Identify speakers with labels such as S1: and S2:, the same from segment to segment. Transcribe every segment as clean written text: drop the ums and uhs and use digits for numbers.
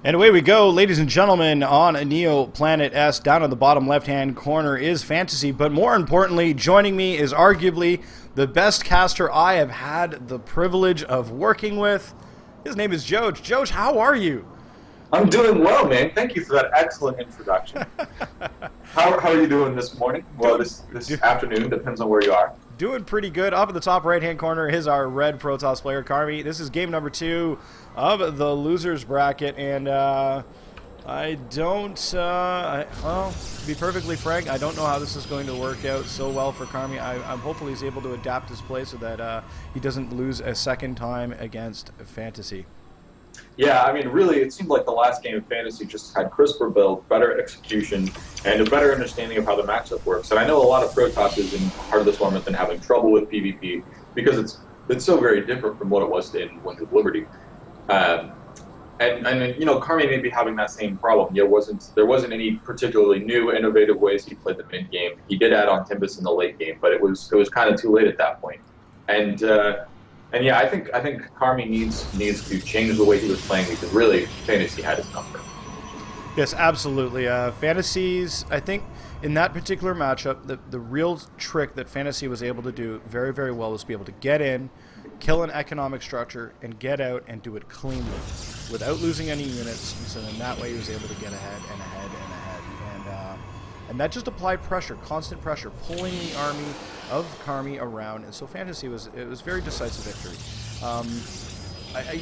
S1: And away we go, ladies and gentlemen, on Neo Planet S. Down in the bottom left-hand corner is Fantasy, but more importantly, joining me is arguably the best caster I have had the privilege of working with. His name is Joj. Joj, how are you?
S2: I'm doing well, man. Thank you for that excellent introduction. How are you doing this morning? Well, this afternoon, depends on where you are.
S1: Doing pretty good. Up in the top right-hand corner is our red Protoss player, Karmy. This is game number 2 of the losers bracket, and I don't, well, to be perfectly frank, I don't know how this is going to work out so well for Karmy. I'm hopefully he's able to adapt his play so that he doesn't lose a second time against Fantasy.
S2: Yeah, I mean, really, it seemed like the last game of Fantasy just had crisper build, better execution, and a better understanding of how the matchup works. And I know a lot of Protosses in part of this one have been having trouble with PvP because it's so very different from what it was in Wings of Liberty. And you know, Karmy may be having that same problem. There wasn't any particularly new, innovative ways he played the mid game. He did add on Timbus in the late game, but it was kind of too late at that point. And yeah, I think Karmy needs to change the way he was playing because really Fantasy had his number.
S1: Yes, absolutely. Fantasies, I think in that particular matchup, the real trick that Fantasy was able to do very, very well was to be able to get in, kill an economic structure, and get out and do it cleanly without losing any units. And so then that way he was able to get ahead and ahead and ahead. And that just applied pressure, constant pressure, pulling the army of Karmy around. And so Fantasy was very decisive victory.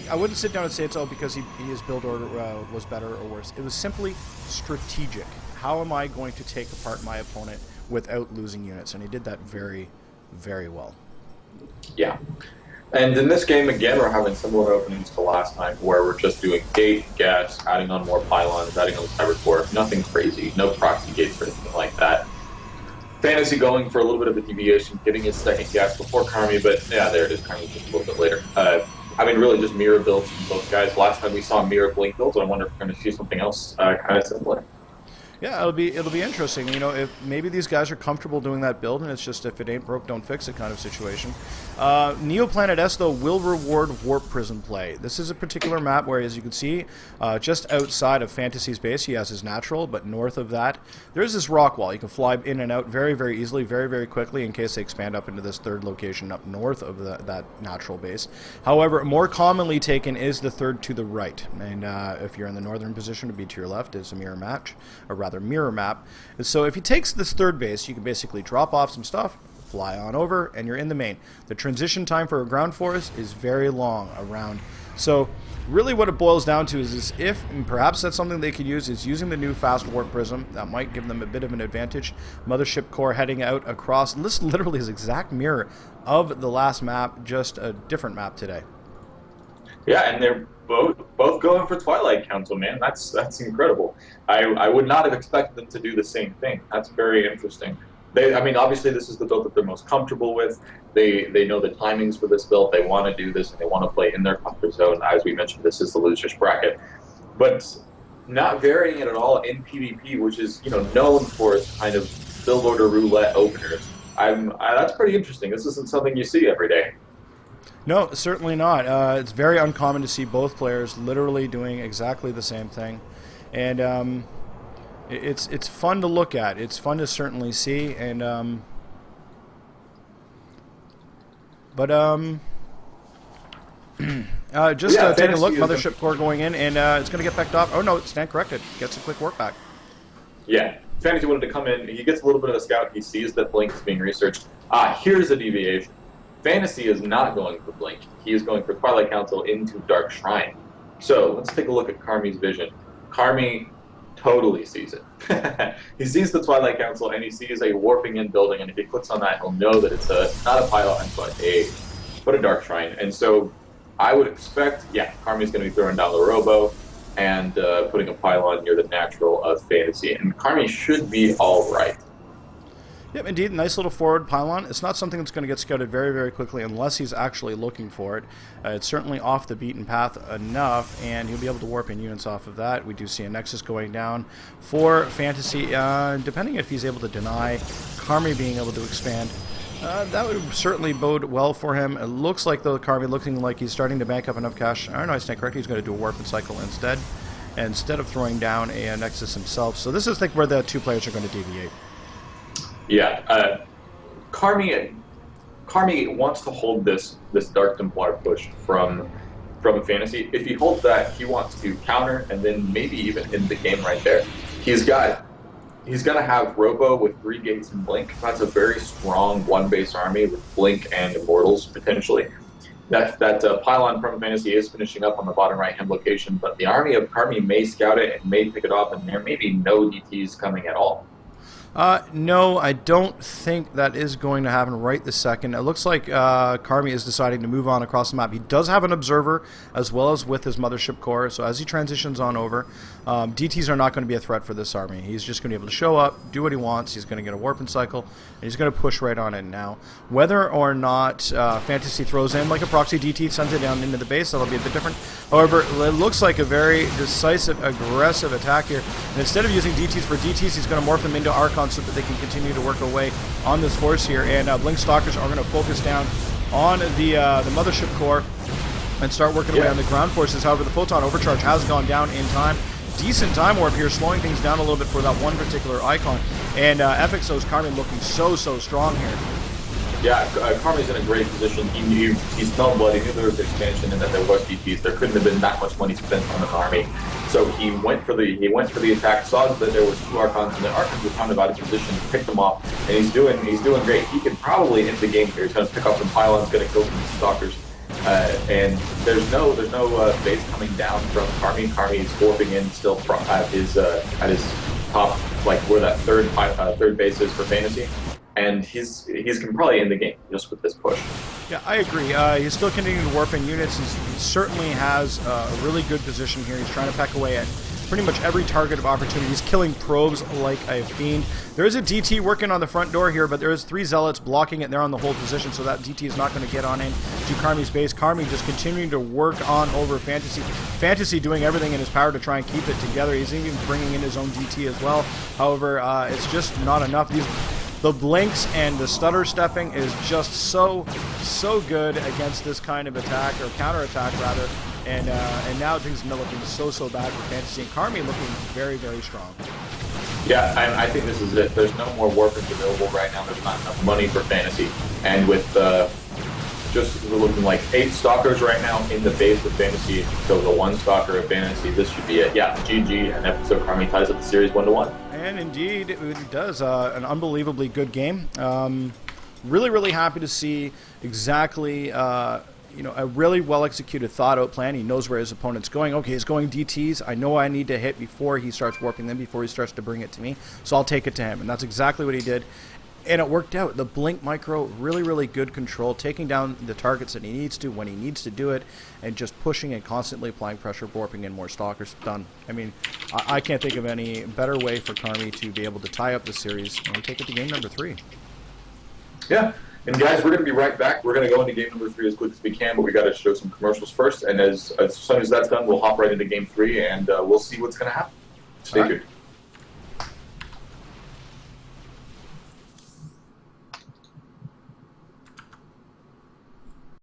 S1: I wouldn't sit down and say it's all because his build order was better or worse. It was simply strategic. How am I going to take apart my opponent without losing units? And he did that very, very well.
S2: Yeah. And in this game, again, we're having similar openings to last time, where we're just doing gate, gas, adding on more pylons, adding on the cyber core. Nothing crazy, no proxy gates or anything like that. Fantasy going for a little bit of a deviation, getting his second gas before Karmy, but yeah, there it is. Karmy just a little bit later. I mean, really just mirror builds from both guys. Last time we saw mirror blink builds, I wonder if we're going to see something else kind of similar.
S1: Yeah, it'll be interesting. You know, if maybe these guys are comfortable doing that build, and it's just if it ain't broke, don't fix it kind of situation. Neo Planet S though will reward Warp Prism play. This is a particular map where, as you can see, just outside of Fantasy's base, he has his natural, but north of that, there's this rock wall. You can fly in and out very, very easily, very, very quickly in case they expand up into this third location up north of that natural base. However, more commonly taken is the third to the right, and if you're in the northern position, to be to your left is a mirror match, or rather mirror map. And so if he takes this third base, you can basically drop off some stuff, fly on over, and you're in the main. The transition time for a ground force is very long around. So really what it boils down to is if, and perhaps that's something they could use, is using the new fast warp prism. That might give them a bit of an advantage. Mothership core heading out across, and this literally is exact mirror of the last map, just a different map today.
S2: Yeah, and they're both going for Twilight Council, man. That's incredible. I would not have expected them to do the same thing. That's very interesting. I mean, obviously this is the build that they're most comfortable with. They know the timings for this build. They want to do this, and they want to play in their comfort zone. As we mentioned, this is the losers bracket, but not varying it at all in PvP, which is known for its kind of build order roulette openers. That's pretty interesting. This isn't something you see every day.
S1: No, certainly not. It's very uncommon to see both players literally doing exactly the same thing, and it's fun to look at. It's fun to certainly see, and taking a look, Mothership core going in, and it's going to get backed off. Oh no, stand corrected. Gets a quick warp back.
S2: Yeah, Fantasy wanted to come in. He gets a little bit of a scout. He sees that Blink is being researched. Here's a deviation. Fantasy is not going for Blink. He is going for Twilight Council into Dark Shrine. So let's take a look at Karmy's vision. Karmy totally sees it. He sees the Twilight Council and he sees a warping in building, and if he clicks on that, he'll know that it's not a pylon, but a Dark Shrine. And so I would expect, yeah, Karmy's going to be throwing down the Robo and putting a pylon near the natural of Fantasy, and Karmy should be all right.
S1: Yep, indeed. Nice little forward pylon. It's not something that's going to get scouted very, very quickly unless he's actually looking for it. It's certainly off the beaten path enough, and he'll be able to warp in units off of that. We do see a Nexus going down for Fantasy, depending if he's able to deny Karmy being able to expand. That would certainly bode well for him. It looks like, though, Karmy looking like he's starting to bank up enough cash. I don't know, I stand correct. He's going to do a warp and cycle instead. instead of throwing down a Nexus himself. So this is, I think, where the two players are going to deviate.
S2: Yeah, Karmy wants to hold this Dark Templar push from Fantasy. If he holds that, he wants to counter and then maybe even end the game right there. He's going to have Robo with 3 gates and Blink. That's a very strong 1-base army with Blink and Immortals potentially. That pylon from Fantasy is finishing up on the bottom right-hand location, but the army of Karmy may scout it and may pick it off, and there may be no DTs coming at all.
S1: No, I don't think that is going to happen right this second. It looks like Karmy is deciding to move on across the map. He does have an Observer as well as with his Mothership Core, so as he transitions on over, DTs are not going to be a threat for this army. He's just going to be able to show up, do what he wants, he's going to get a Warp and Cycle, and he's going to push right on in now. Whether or not Fantasy throws in like a proxy DT, sends it down into the base, that'll be a bit different. However, it looks like a very decisive, aggressive attack here, and instead of using DTs for DTs, he's going to morph them into Archons so that they can continue to work away on this force here. And Blink Stalkers are going to focus down on the Mothership Core and start working away on the ground forces. However, the Photon Overcharge has gone down in time. Decent time warp here, slowing things down a little bit for that one particular icon. And FXOkarmy looking so strong here.
S2: Yeah, Karmy's in a great position. He smelled blood. He knew there was expansion and that there was DPs. There couldn't have been that much money spent on an army. So he went for the attack, saw that there was 2 Archons, and the Archons were kind of out of position, picked them off, and he's doing great. He can probably end the game here. He's going to pick up some pylons, going to kill some Stalkers, and there's no base coming down from Karmy. Karmy is warping in still at his top, like where that third base is for Fantasy. And he's can probably end the game just with this push.
S1: Yeah, I agree. He's still continuing to warp in units. He certainly has a really good position here. He's trying to peck away at pretty much every target of opportunity. He's killing probes like a fiend. There is a DT working on the front door here, but there is 3 Zealots blocking it there on the hold position, so that DT is not going to get on in to Karmy's base. Karmy just continuing to work on over Fantasy. Fantasy doing everything in his power to try and keep it together. He's even bringing in his own DT as well. However, it's just not enough. The blinks and the stutter stepping is just so good against this kind of attack, or counter attack rather, and now things are looking so bad for Fantasy, and Karmy looking very strong.
S2: Yeah, I think this is it. There's no more warpers available right now. There's not enough money for Fantasy, and with we're looking like 8 Stalkers right now in the base of Fantasy, so the 1 Stalker of Fantasy, this should be it. Yeah, GG, and FXOkarmy ties up the series 1-1.
S1: And indeed, it does. An unbelievably good game. Really happy to see exactly, a really well-executed, thought-out plan. He knows where his opponent's going. Okay, he's going DTs. I know I need to hit before he starts warping them, before he starts to bring it to me. So I'll take it to him. And that's exactly what he did. And it worked out. The Blink Micro, really good control, taking down the targets that he needs to when he needs to do it, and just pushing and constantly applying pressure, warping in more Stalkers. Done. I mean, I can't think of any better way for Karmy to be able to tie up the series and take it to game number 3.
S2: Yeah. And guys, we're going to be right back. We're going to go into game number 3 as quick as we can, but we got to show some commercials first. And as soon as that's done, we'll hop right into game 3, and we'll see what's going to happen. Stay tuned.